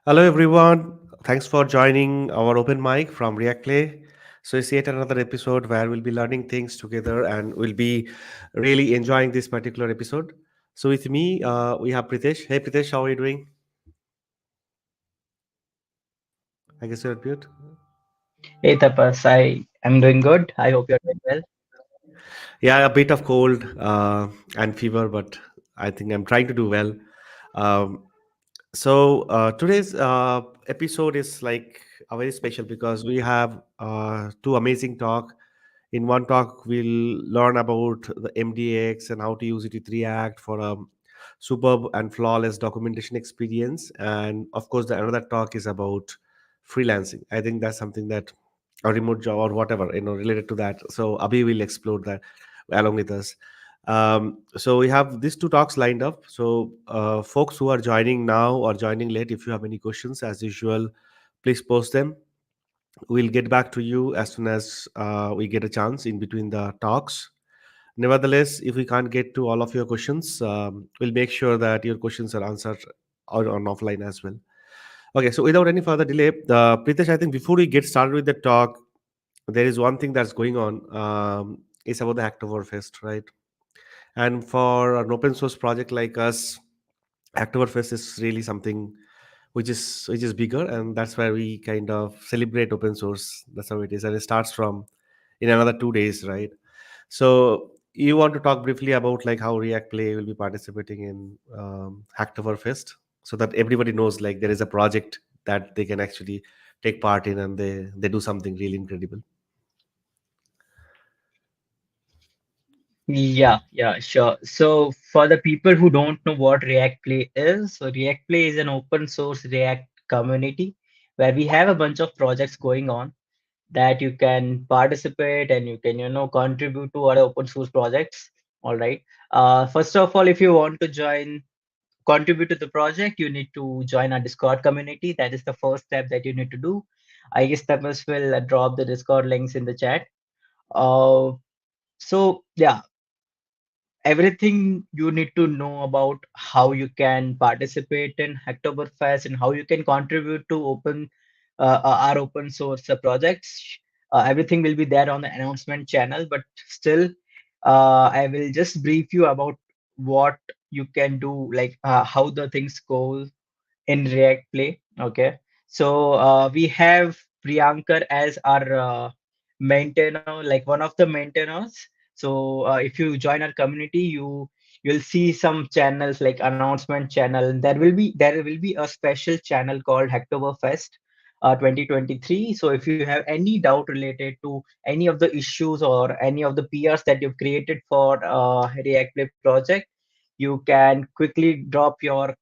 Hello, everyone. Thanks for joining our open mic from React Play. So, it's yet another episode where we'll be learning things together and we'll be really enjoying this particular episode. So, with me, we have Pritesh. Hey, Pritesh, how are you doing? I guess you're mute. Hey Tapas, I am doing good. I hope you're doing well. Yeah, a bit of cold and fever, but I think I'm trying to do well. Um, today's episode is like a very special because we have two amazing talk. In one talk, we'll learn about the MDX and how to use it with React for a superb and flawless documentation experience. And of course, the another talk is about freelancing. I think that's something that a remote job or whatever related to that. So Abhi will explore that along with us. So we have these two talks lined up. So folks who are joining now or joining late, if you have any questions, as usual, please post them. We'll get back to you as soon as we get a chance in between the talks. Nevertheless, if we can't get to all of your questions, we'll make sure that your questions are answered on offline as well. Okay, so without any further delay, Pritesh, I think before we get started with the talk, there is one thing that's going on. It's about the Hacktoberfest, right? And for an open source project like us, Hacktoberfest is really something which is bigger, and that's where we kind of celebrate open source. That's how it is, and it starts from in another 2 days, right? So you want to talk briefly about like how React Play will be participating in Hacktoberfest, so that everybody knows like there is a project that they can actually take part in, and they do something really incredible. Yeah, sure. So for the people who don't know what React Play is, so React Play is an open source React community where we have a bunch of projects going on that you can participate and you can, contribute to other open source projects. All right. First of all, if you want to contribute to the project, you need to join our Discord community. That is the first step that you need to do. I guess Tapas will drop the Discord links in the chat. Uh, so yeah, everything you need to know about how you can participate in Hacktoberfest and how you can contribute to our open source projects. Everything will be there on the announcement channel, but still, I will just brief you about what you can do, like how the things go in React Play. Okay, so we have Priyankar as our maintainer, like one of the maintainers. So if you join our community, you'll see some channels like announcement channel. There will be a special channel called Hacktoberfest 2023. So if you have any doubt related to any of the issues or any of the PRs that you've created for React Play project, you can quickly drop your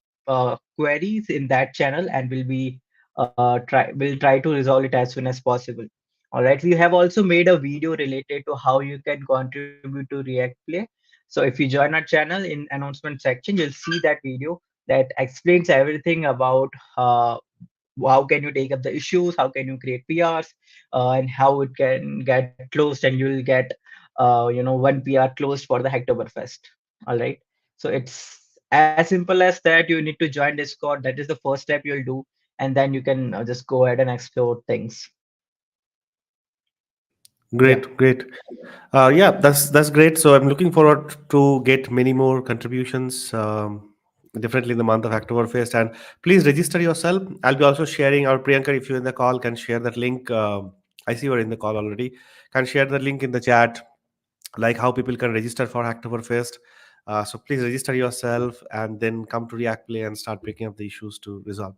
queries in that channel, and we'll try to resolve it as soon as possible. All right, we have also made a video related to how you can contribute to React Play. So if you join our channel in announcement section, you'll see that video that explains everything about how can you take up the issues, how can you create PRs, and how it can get closed, and you'll get one PR closed for the Hacktoberfest. All right. So it's as simple as that. You need to join Discord. That is the first step you'll do, and then you can just go ahead and explore things. Yeah. Great, great. Yeah, that's great. So I'm looking forward to get many more contributions, definitely in the month of Oktoberfest. And please register yourself. I'll be also sharing our Priyanka. If you're in the call, can share that link. I see you're in the call already. Can share the link in the chat, like how people can register for Oktoberfest. So please register yourself and then come to React Play and start picking up the issues to resolve.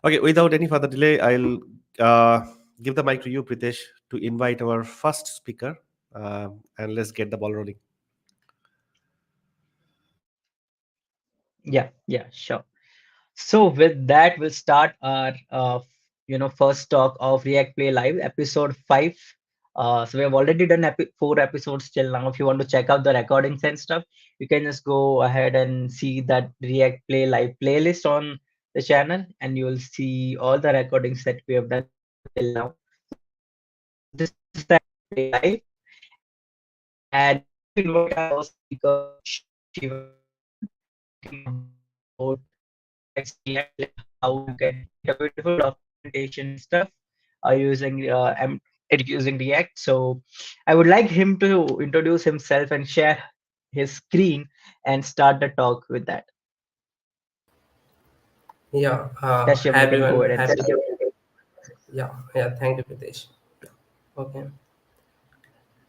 Okay, without any further delay, I'll uh, give the mic to you, Pritesh, to invite our first speaker, and let's get the ball rolling. Yeah, sure. So with that, we'll start our first talk of React Play Live, episode 5. So we have already done 4 episodes till now. If you want to check out the recordings and stuff, you can just go ahead and see that React Play Live playlist on the channel, and you will see all the recordings that we have done till now. So this is the React Play Live, and we would like to invite our first speaker, Shivam, to talk about React Play Live. MDX React, like how you can create a beautiful documentation and stuff using React. So I would like him to introduce himself and share his screen and start the talk with that. Yeah, Yes, Shivam, hi you can go everyone. ahead and Happy. start. Yeah. Thank you, Pritesh. Okay,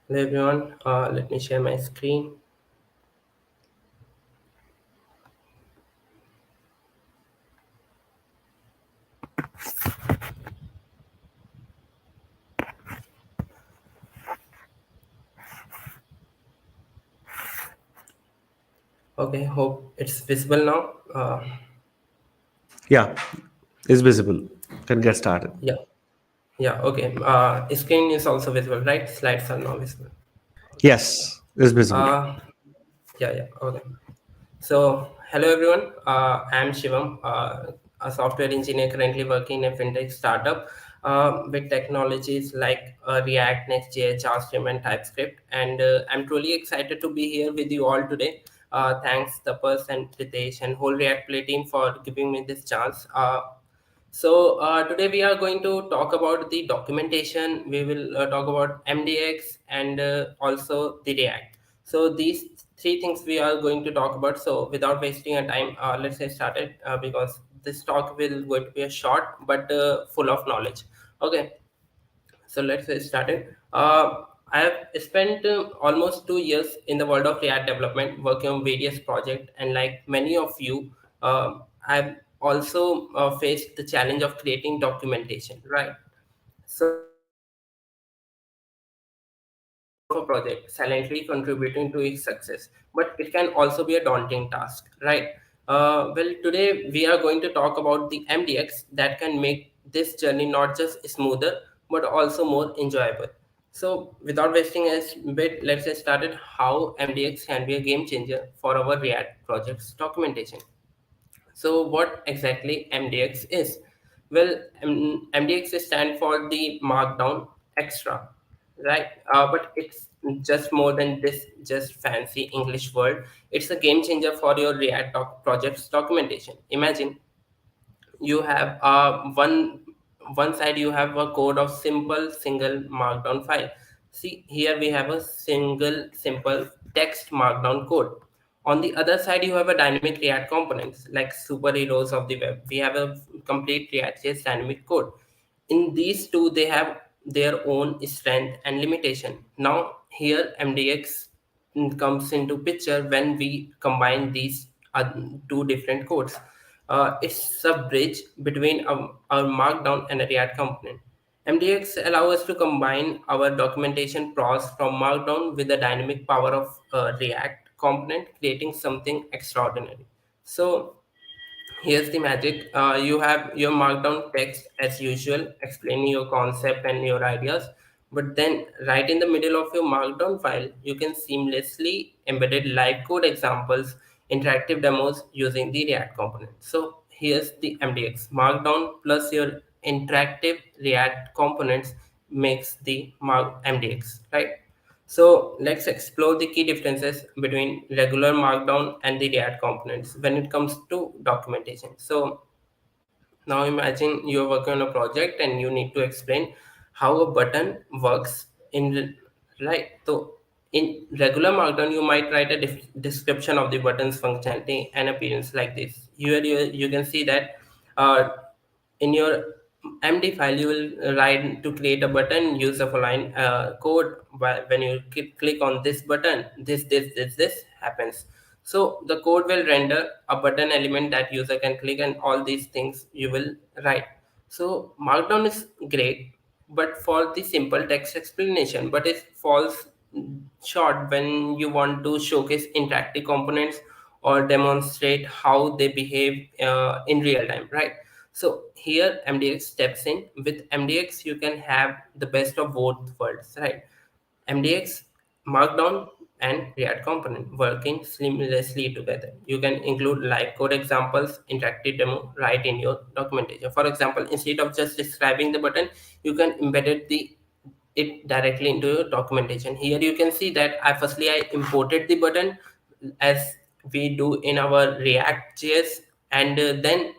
hello everyone. Let me share my screen. Okay, hope it's visible now. Yeah, it's visible. Can get started. Yeah, yeah. Okay. Screen is also visible, right? Slides are now visible. Okay. Yes, it's visible. Uh, yeah. Okay. So, hello everyone. I'm Shivam, a software engineer currently working in a fintech startup with technologies like React, Next.js, JavaScript, and TypeScript. And I'm truly excited to be here with you all today. Thanks, Tapas and Pritesh and whole React Play team for giving me this chance. Today we are going to talk about the documentation. We will talk about MDX and also the React. So these three things we are going to talk about. So without wasting a time, let's get started because this talk will going to be a short but full of knowledge. Okay, so let's get started. I have spent almost 2 years in the world of React development, working on various projects, and like many of you, I've also faced the challenge of creating documentation, right? So of a project, silently contributing to its success, but it can also be a daunting task, right? Well, today we are going to talk about the MDX that can make this journey not just smoother but also more enjoyable. So, without wasting a bit, let's get started. How MDX can be a game changer for our React project's documentation. So, what exactly MDX is? Well, MDX stands for the Markdown Extra, right? But it's just more than this, just fancy English word. It's a game changer for your React project's documentation. Imagine you have one side you have a code of simple single markdown file. See here we have a single simple text markdown code. On the other side you have a dynamic React components like superheroes of the web. We have a complete React.js dynamic code. In these two they have their own strength and limitation. Now here MDX comes into picture when we combine these two different codes. It's a bridge between our markdown and a React component. MDX allow us to combine our documentation process from markdown with the dynamic power of React component, creating something extraordinary. So here's the magic. You have your markdown text as usual, explaining your concept and your ideas. But then, right in the middle of your markdown file, you can seamlessly embedded live code examples, interactive demos using the React component. So here's the MDX markdown plus your interactive React components makes the MDX, right? So let's explore the key differences between regular Markdown and the React components when it comes to documentation. So now imagine you're working on a project and you need to explain how a button works in right. So in regular Markdown, you might write a description of the button's functionality and appearance like this. Here you can see that uh, in your MD file, you will write to create a button, use a line code. When you click on this button, this happens. So the code will render a button element that user can click, and all these things you will write. So Markdown is great, but for the simple text explanation, but it falls short when you want to showcase interactive components or demonstrate how they behave in real time, right? So here MDX steps in. With MDX, you can have the best of both worlds, right? MDX, Markdown, and React component working seamlessly together. You can include live code examples, interactive demo right in your documentation. For example, instead of just describing the button, you can embed it directly into your documentation. Here you can see that I imported the button as we do in our React JS, and then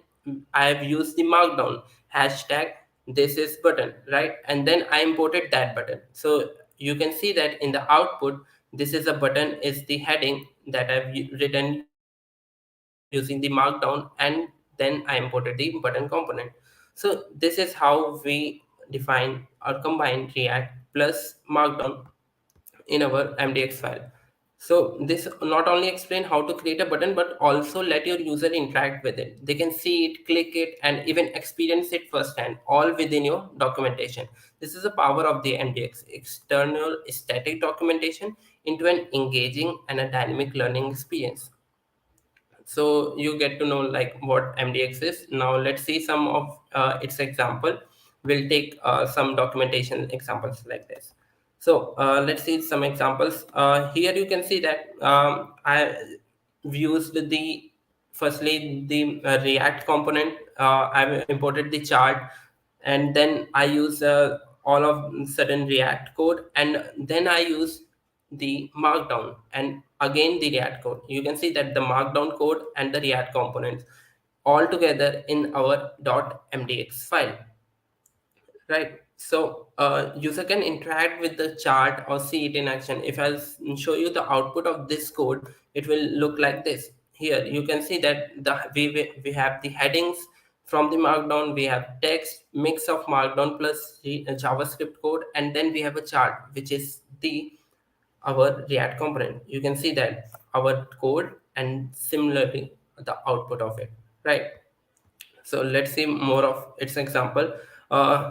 I have used the Markdown hashtag this is button, right? And then I imported that button. So you can see that in the output, this is a button is the heading that I've written using the Markdown, and then I imported the button component. So this is how we define or combine React plus Markdown in our MDX file. So this not only explain how to create a button, but also let your user interact with it. They can see it, click it, and even experience it firsthand, all within your documentation. This is the power of the MDX, external static documentation into an engaging and a dynamic learning experience. So you get to know like what MDX is. Now let's see some of its example. We'll take some documentation examples like this. So let's see some examples. Here you can see that I used the firstly the React component. I've imported the chart, and then I use all of certain React code, and then I use the Markdown and again the React code. You can see that the Markdown code and the React components all together in our .mdx file, right? So user can interact with the chart or see it in action. If show you the output of this code, it will look like this. Here you can see that we have the headings from the Markdown, we have text mix of Markdown plus the JavaScript code, and then we have a chart which is the our React component. You can see that our code and similarly the output of it, right? So let's see more of its example.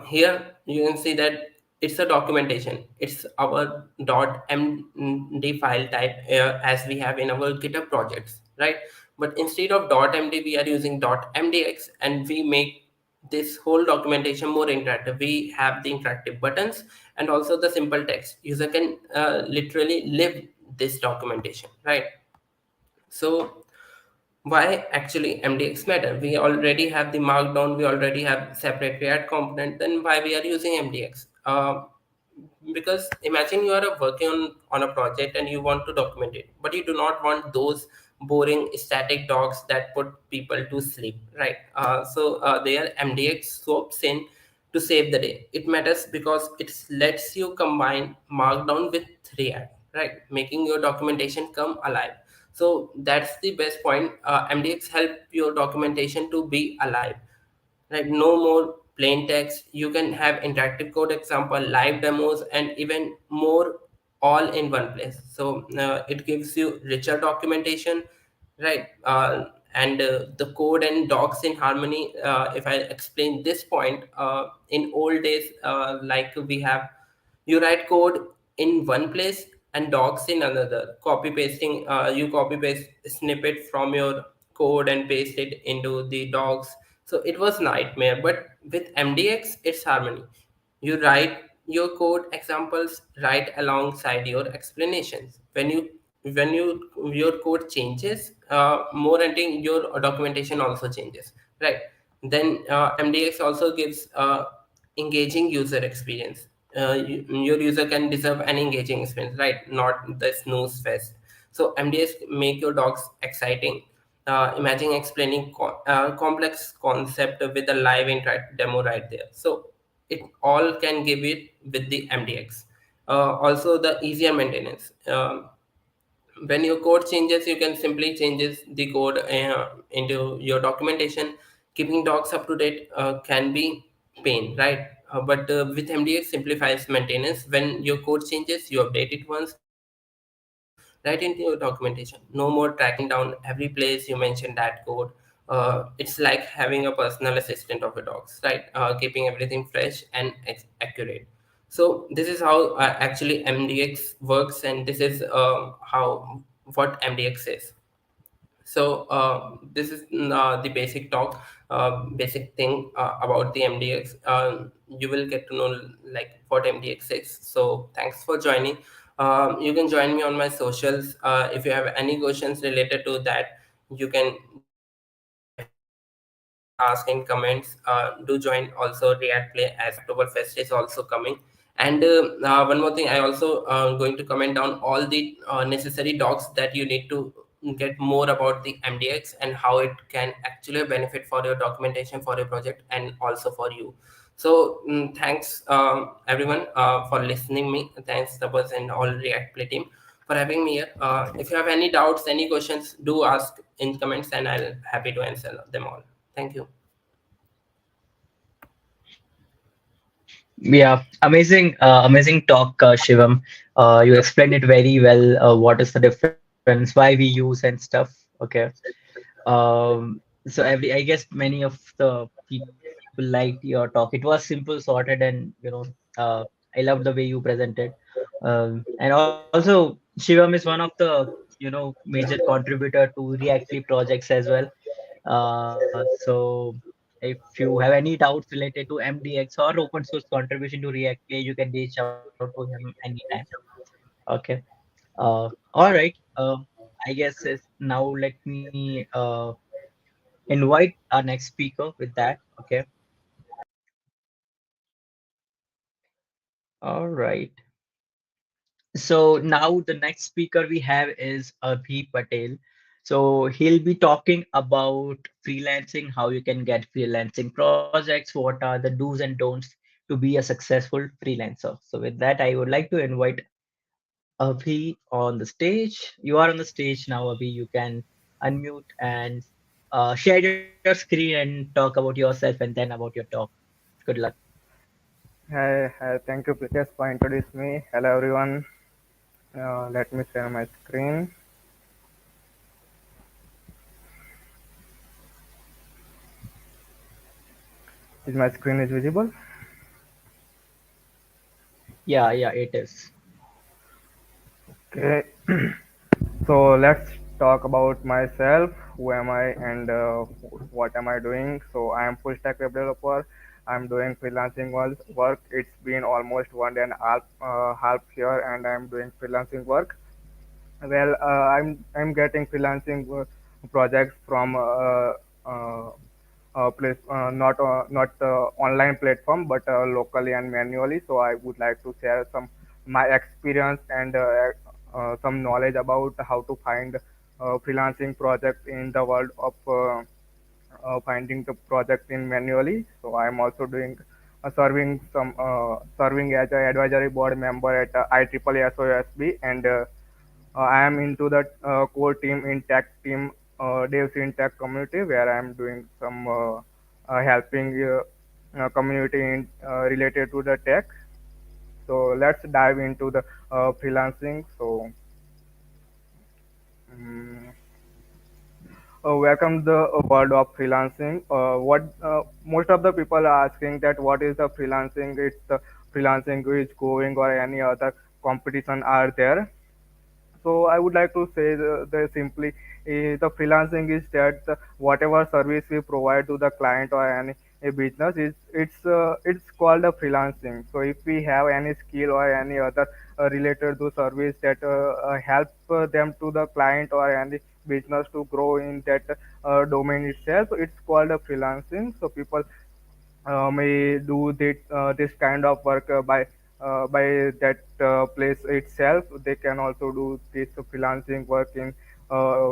Here you can see that it's a documentation. It's our .md file type as we have in our GitHub projects, right? But instead of .md, we are using .mdx, and we make this whole documentation more interactive. We have the interactive buttons and also the simple text. User can literally live this documentation, right? So why actually MDX matter? We already have the Markdown, we already have separate React component, then why we are using MDX? Because imagine you are working on a project and you want to document it, but you do not want those boring static docs that put people to sleep, right? So there MDX swoops in to save the day. It matters because it lets you combine Markdown with React, right? Making your documentation come alive. So that's the best point. MDX help your documentation to be alive, right? No more plain text. You can have interactive code example, live demos, and even more all in one place. So it gives you richer documentation, right? And the code and docs in harmony. If I explain this point, in old days, like we have, you write code in one place and docs in another. Copy pasting, you copy paste snippet from your code and paste it into the docs. So it was nightmare. But with MDX, it's harmony. You write your code examples right alongside your explanations. When your code changes, more and your documentation also changes, right? Then MDX also gives engaging user experience. Your user can deserve an engaging experience, right? Not the snooze fest. So MDS make your docs exciting. Imagine explaining complex concept with a live interact demo right there. So it all can give it with the MDX. Also the easier maintenance. When your code changes, you can simply changes the code into your documentation. Keeping docs up to date can be pain, right? But with MDX simplifies maintenance. When your code changes, you update it once right into your documentation. No more tracking down every place you mention that code. It's like having a personal assistant of your docs, right? Keeping everything fresh and accurate. So this is how actually MDX works, and this is how what MDX is. So this is the basic talk, basic thing about the MDX. You will get to know like what MDX is. So thanks for joining. You can join me on my socials. If you have any questions related to that, you can definitely ask in comments. Do join also React Play as Oktoberfest is also coming. And one more thing, I also going to comment down all the necessary docs that you need to get more about the MDX and how it can actually benefit for your documentation for your project and also for you. So thanks everyone for listening me. Thanks Tapas and all React Play team for having me here. If you have any doubts, any questions, do ask in comments and I'll happy to answer them all. Thank you. Yeah, amazing talk, Shivam. You explained it very well. What is the difference? Why we use and stuff. Okay. So I guess many of the people liked your talk. It was simple, sorted, and I loved the way you presented. And also, Shivam is one of the major contributor to Reactly projects as well. So if you have any doubts related to MDX or open source contribution to Reactly, you can reach out to him anytime. Okay. All right. I guess now let me invite our next speaker with that. Okay. All right. So now the next speaker we have is Abhi Patel. So he'll be talking about freelancing, how you can get freelancing projects, what are the do's and don'ts to be a successful freelancer. So with that, I would like to invite Abhi on the stage. You are on the stage now, Abhi. You can unmute and share your screen and talk about yourself and then about your talk. Good luck. Hi, thank you, Pritesh, for introducing me. Hello, everyone. Let me share my screen. Is my screen is visible? Yeah, it is. Okay. So let's talk about myself. Who am I and what am I doing? So I am full stack web developer. I'm doing freelancing work. It's been almost 1.5 half year, and I'm doing freelancing work. Well, I'm getting freelancing projects from place not online platform, but locally and manually. So I would like to share some my experience and some knowledge about how to find freelancing project in the world of finding the project in manually. So I'm also doing serving as an advisory board member at IEEE SOSB, and I am into the core team in tech team, devs in tech community, where I am doing some helping community related to the tech. So let's dive into the freelancing. So um, welcome the world of freelancing. What most of the people are asking that what is the freelancing? It's the freelancing is going or any other competition are there. So I would like to say the simply the freelancing is that whatever service we provide to the client or any a business is it's called a freelancing. So if we have any skill or any other related to service that help them to the client or any business to grow in that domain itself, it's called a freelancing. So people may do this kind of work by that place itself. They can also do this freelancing work in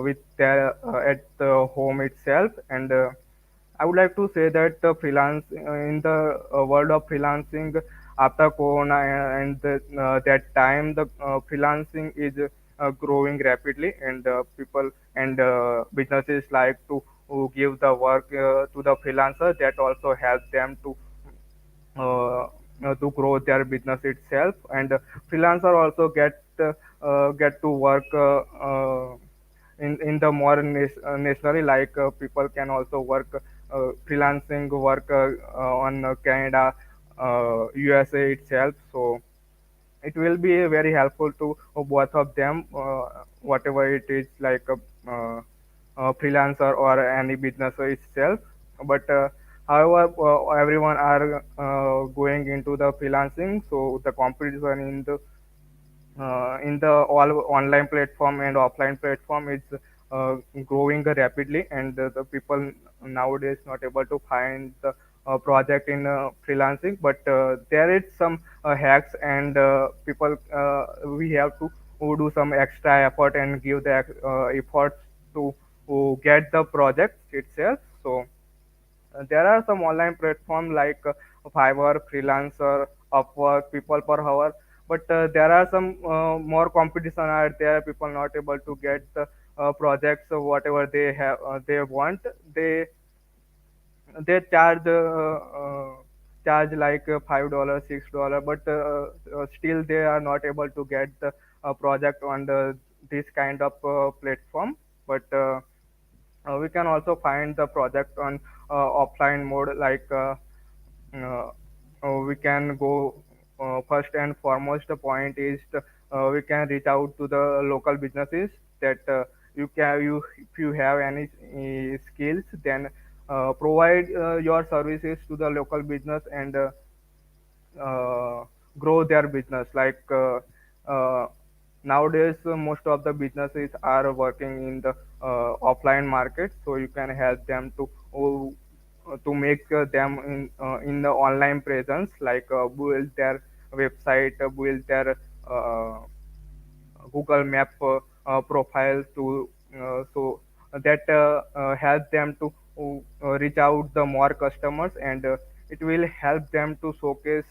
with their at the home itself. And I would like to say that the freelance in the world of freelancing after Corona and that time, the freelancing is growing rapidly, and people and businesses like to give the work to the freelancer. That also helps them to grow their business itself. And freelancer also get to work in the more nationally, like people can also work freelancing work on Canada, USA itself. So it will be very helpful to both of them, whatever it is, like a freelancer or any business itself. But however, everyone are going into the freelancing, so the competition in the all online platform and offline platform is uh, growing rapidly, and the people nowadays not able to find the project in freelancing. But there is some hacks, and people we have to who do some extra effort and give the efforts to get the project itself. So there are some online platforms like Fiverr, Freelancer, Upwork, People per Hour, but there are some more competition are there. People not able to get the projects whatever they have they want. They they charge like $5, $6, but still they are not able to get the project on this kind of platform. But we can also find the project on offline mode like uh, we can go first and foremost the point is we can reach out to the local businesses that you if you have any skills, then provide your services to the local business and uh, grow their business. Like nowadays, most of the businesses are working in the offline market, so you can help them to make them in the online presence, like build their website, build their uh, Google Map profile to so that help them to reach out the more customers, and it will help them to showcase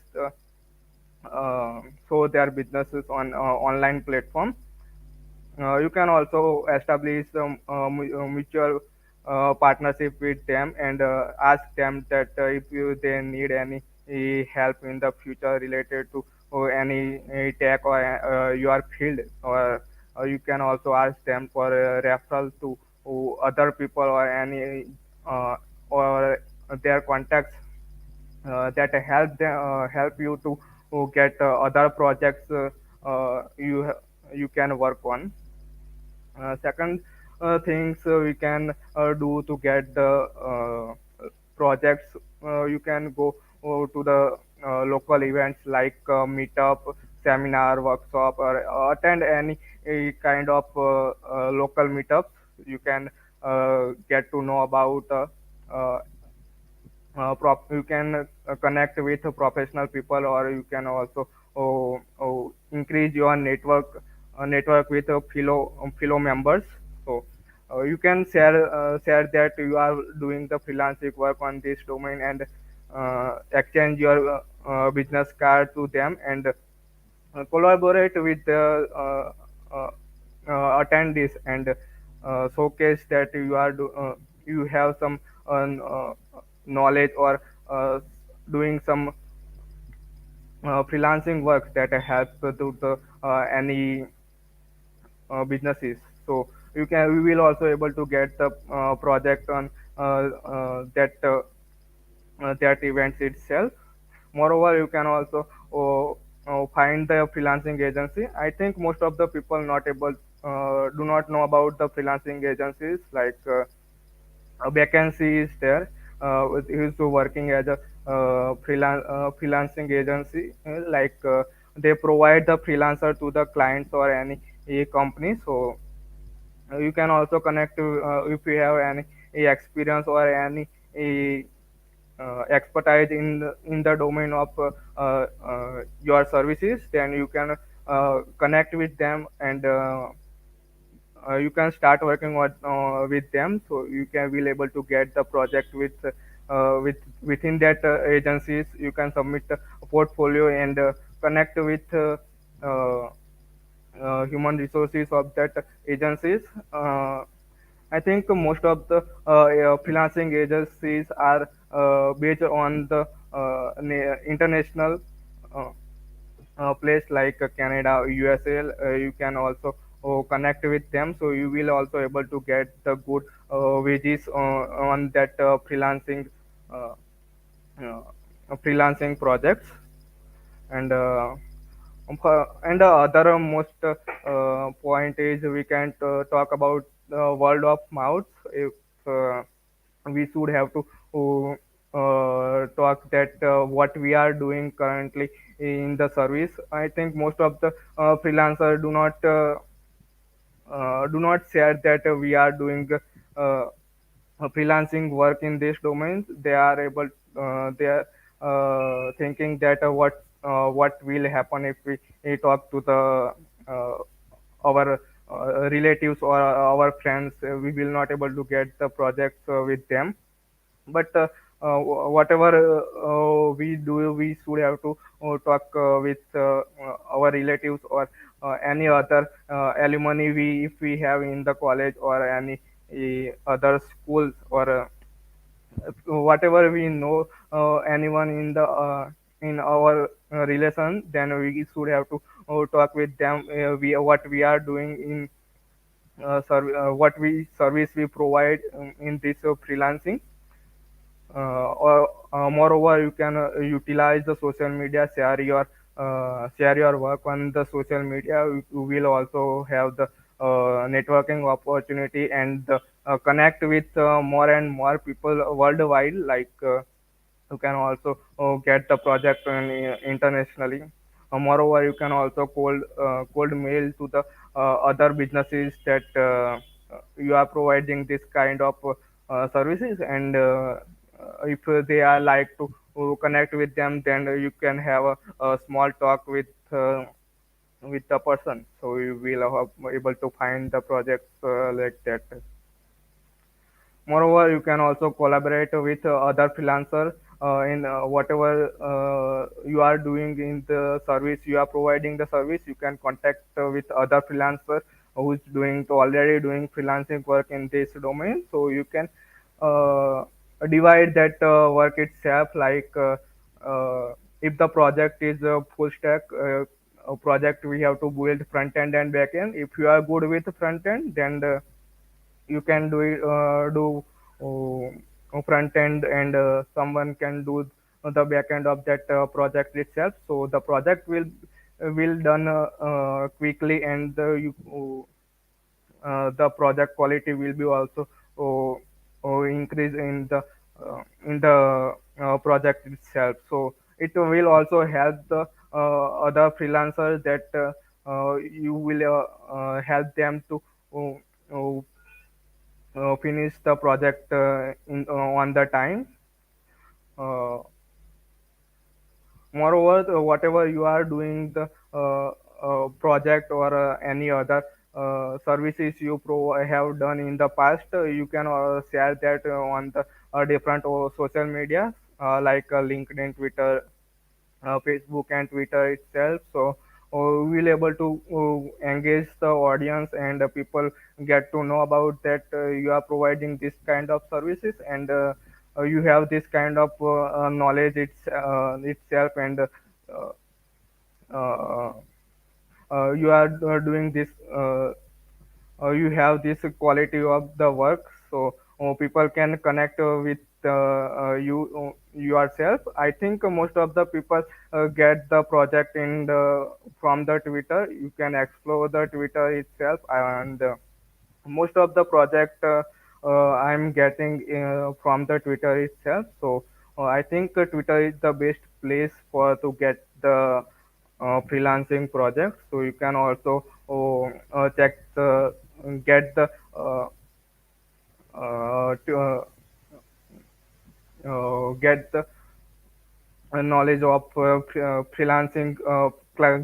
show their businesses on online platform. You can also establish some mutual partnership with them and ask them that if they need any help in the future related to any tech or your field, or you can also ask them for a referral to other people or any or their contacts that help you to get other projects you can work on. Second things we can do to get the projects, you can go to the local events like meetup, seminar, workshop, or attend any kind of local meetups. You can get to know about uh, you can connect with professional people, or you can also increase your network with fellow members. So you can share that you are doing the freelancing work on this domain and exchange your business card to them, and collaborate with the attendees and showcase that you have some knowledge or doing some freelancing work that helps to the any businesses. So we will also able to get the project on that events itself. Moreover, you can also find the freelancing agency. I think most of the people not able do not know about the freelancing agencies, like a vacancy is there who's working as a freelancing agency, like they provide the freelancer to the clients or any company. So you can also connect to if you have any experience or any expertise in the domain of your services, then you can connect with them and you can start working with them. So you can will able to get the project with within that agencies. You can submit a portfolio and connect with uh, human resources of that agencies. I think most of the freelancing agencies are based on the international uh, place like Canada, USA. You can also connect with them, so you will also able to get the good wages on that uh, freelancing projects. And and the other most point is we can talk about word of mouth. If we should have to talk that what we are doing currently in the service. I think most of the freelancer do not share that we are doing freelancing work in this domain. They are they are thinking that what will happen if we talk to the our relatives or our friends, we will not able to get the projects with them. But whatever we do, we should have to talk with our relatives or any other alumni we if we have in the college or any other schools or whatever we know anyone in our relation, then we should have to talk with them, we what we are doing in what we service we provide in this freelancing. Or moreover, you can utilize the social media, share your work on the social media. You will also have the networking opportunity and connect with more and more people worldwide. Like you can also get the project internationally. Moreover, you can also cold mail to the other businesses that you are providing this kind of services, and if they are like to connect with them, then you can have a small talk with the person, so you will able to find the projects like that. Moreover, you can also collaborate with other freelancer in whatever you are doing in the service you are providing the service. You can contact with other freelancer who's doing already doing freelancing work in this domain. So you can uh, divide that work itself. Like if the project is a full stack project, we have to build front end and back end. If you are good with front end, then you can do front end, and someone can do the back end of that project itself. So the project will done quickly, and the project quality will be also increase in the project itself. So it will also help the other freelancers that you will help them to uh, uh, finish the project on the time. Uh, Moreover, whatever you are doing the project or any other services you have done in the past, you can share that on the different social media like LinkedIn, Twitter, Facebook and Twitter itself. So we will able to engage the audience, and people get to know about that you are providing this kind of services, and you have this kind of knowledge itself, and uh, you are doing this you have this quality of the work. So people can connect with you yourself. I think most of the people get the project from the Twitter. You can explore the Twitter itself, and most of the project I'm getting from the Twitter itself. So I think Twitter is the best place for to get the freelancing projects. So you can also check the get the get the knowledge of freelancing,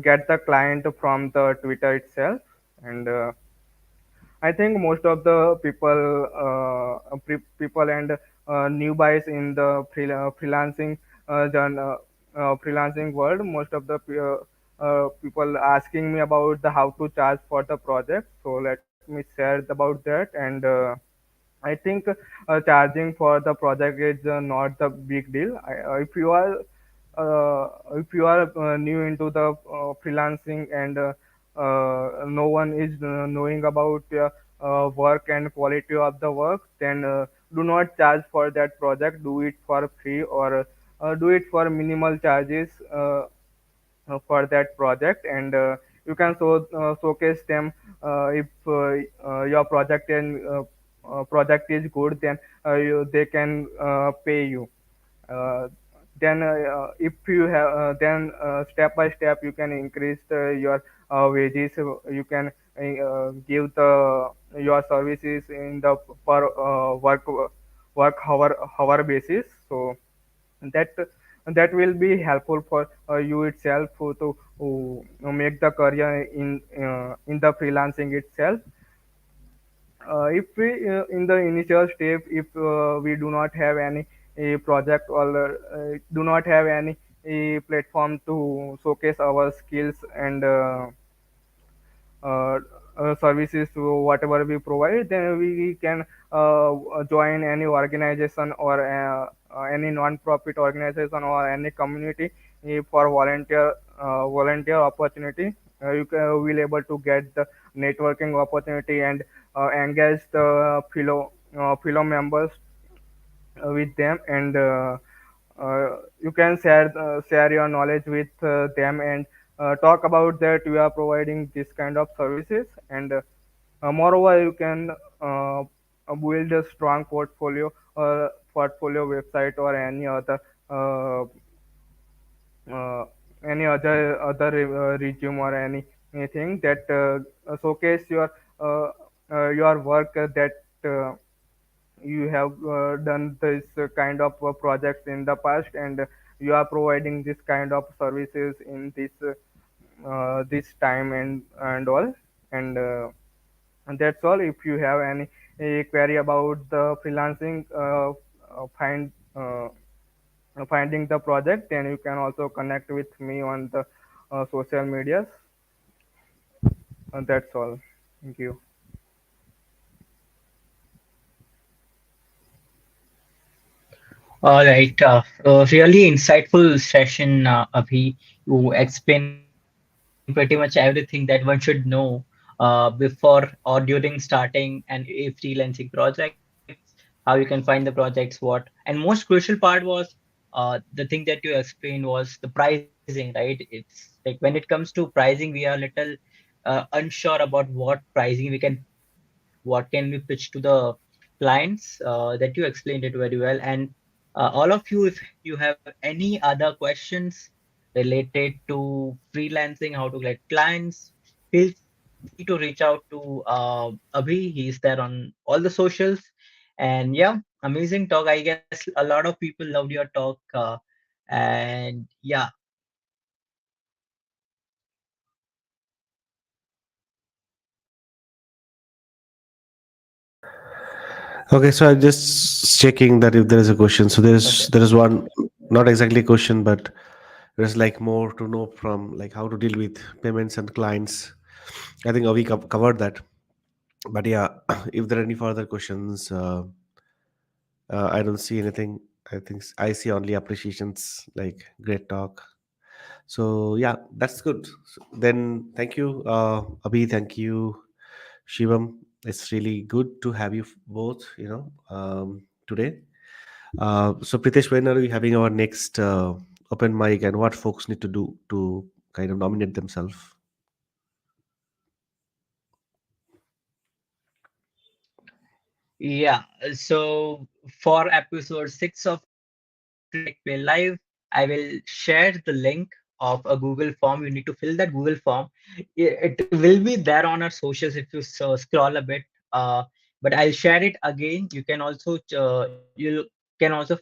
get the client from the Twitter itself. And I think most of the people and new buys in the freelancing freelancing world, most of the people asking me about the how to charge for the project. So let me share about that. And I think charging for the project is not the big deal. If you are new into the freelancing, and no one is knowing about work and quality of the work, then do not charge for that project. Do it for free, or do it for minimal charges for that project, and you can showcase them if your project is good, then they can pay you. uh, then if you have then step by step you can increase your wages. You can give the your services in the per work hour basis. So that that will be helpful for you itself to make the career in the freelancing itself. If we in the initial step, if we do not have any project or do not have any platform to showcase our skills and uh, services to whatever we provide, then we can join any organization or any non-profit organization or any community for volunteer opportunity. You can will able to get the networking opportunity and engage the fellow members with them, and you can share your knowledge with them, and talk about that you are providing this kind of services, and moreover you can build a strong portfolio website or uh, uh, any other resume or anything that showcase your work, that you have done this kind of projects in the past, and you are providing this kind of services in this time and all, and that's all. If you have any query about the freelancing, find finding the project, then you can also connect with me on the social medias, and that's all. Thank you. All right. Really insightful session, Abhi. You explain pretty much everything that one should know before or during starting and freelancing projects, how you can find the projects, what. And most crucial part was the thing that you explained was the pricing, right? It's like when it comes to pricing, we are little unsure about what pricing we can pitch, what can we pitch to the clients. That you explained it very well. And all of you, if you have any other questions related to freelancing, how to get clients, feel free to reach out to Abhi. He's there on all the socials. And yeah, amazing talk. I guess a lot of people loved your talk. And yeah, Okay, so I'm just checking that if there is a question. So okay. there is one, not exactly a question, but there's like more to know from like how to deal with payments and clients. I think we covered that. But yeah, if there are any further questions, I don't see anything. I think I see only appreciations, like great talk. So yeah, that's good. Then thank you, Abhi. Thank you, Shivam. It's really good to have you both. Today. So Pritesh, when are we having our next open mic, and what folks need to do to kind of nominate themselves? Yeah, so for episode 6 of React Pay Live, I will share the link of a Google form. You need to fill that Google form. It will be there on our socials if you scroll a bit. Uh, but I'll share it again. You can also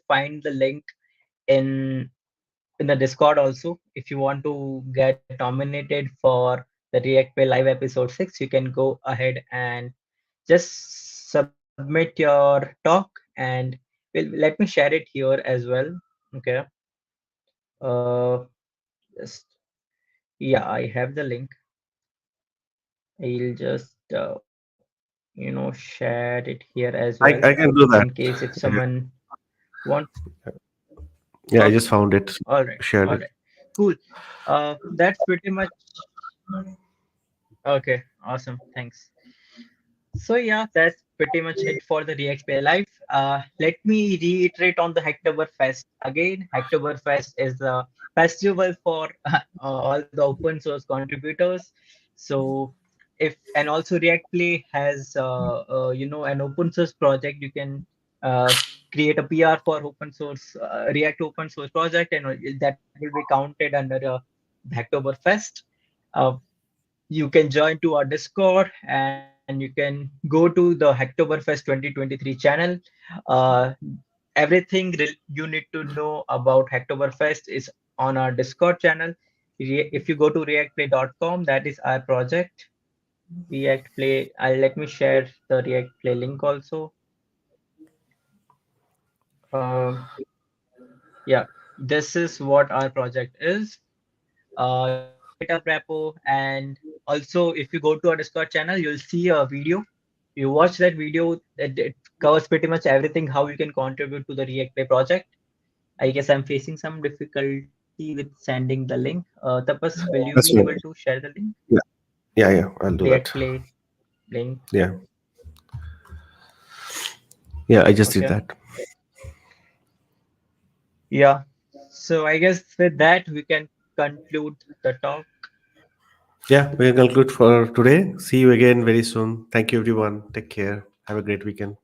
find the link in in the Discord also. If you want to get nominated for the React Pay Live episode 6, you can go ahead and just submit your talk, and let me share it here as well. Okay. uh just Yeah, I have the link. I'll just share it here as well, I can do in that. case if Yeah, someone want. yeah, I Okay, just found it, all right, shared all it. right, cool. That's pretty much okay. Awesome, thanks. So yeah, that's pretty much it for the React Pay Live. Let me reiterate on the Hacktoberfest again. Hacktoberfest is a festival for all the open source contributors. So if and also React Play has an open source project. You can uh, create a PR for open source React open source project, and that will be counted under Hacktoberfest. Uh, you can join to our Discord, and you can go to the Hacktoberfest 2023 channel. Uh, You need to know about Hacktoberfest is on our Discord channel. If you go to reactplay.com, that is our project. React Play. Let me share the React Play link also. Um, yeah, this is what our project is. This is our GitHub repo, and also if you go to our Discord channel, you'll see a video. You watch that video, it covers pretty much everything how you can contribute to the React Play project. I guess I'm facing some difficulty with sending the link. Tapas, will you That's be fine. able to share the link? Yeah, yeah, I'll do that. React Play link. Yeah, yeah, I just did Okay. that. Yeah. So I guess with that we can conclude the talk. Yeah, we can conclude for today. See you again very soon. Thank you, everyone. Take care. Have a great weekend.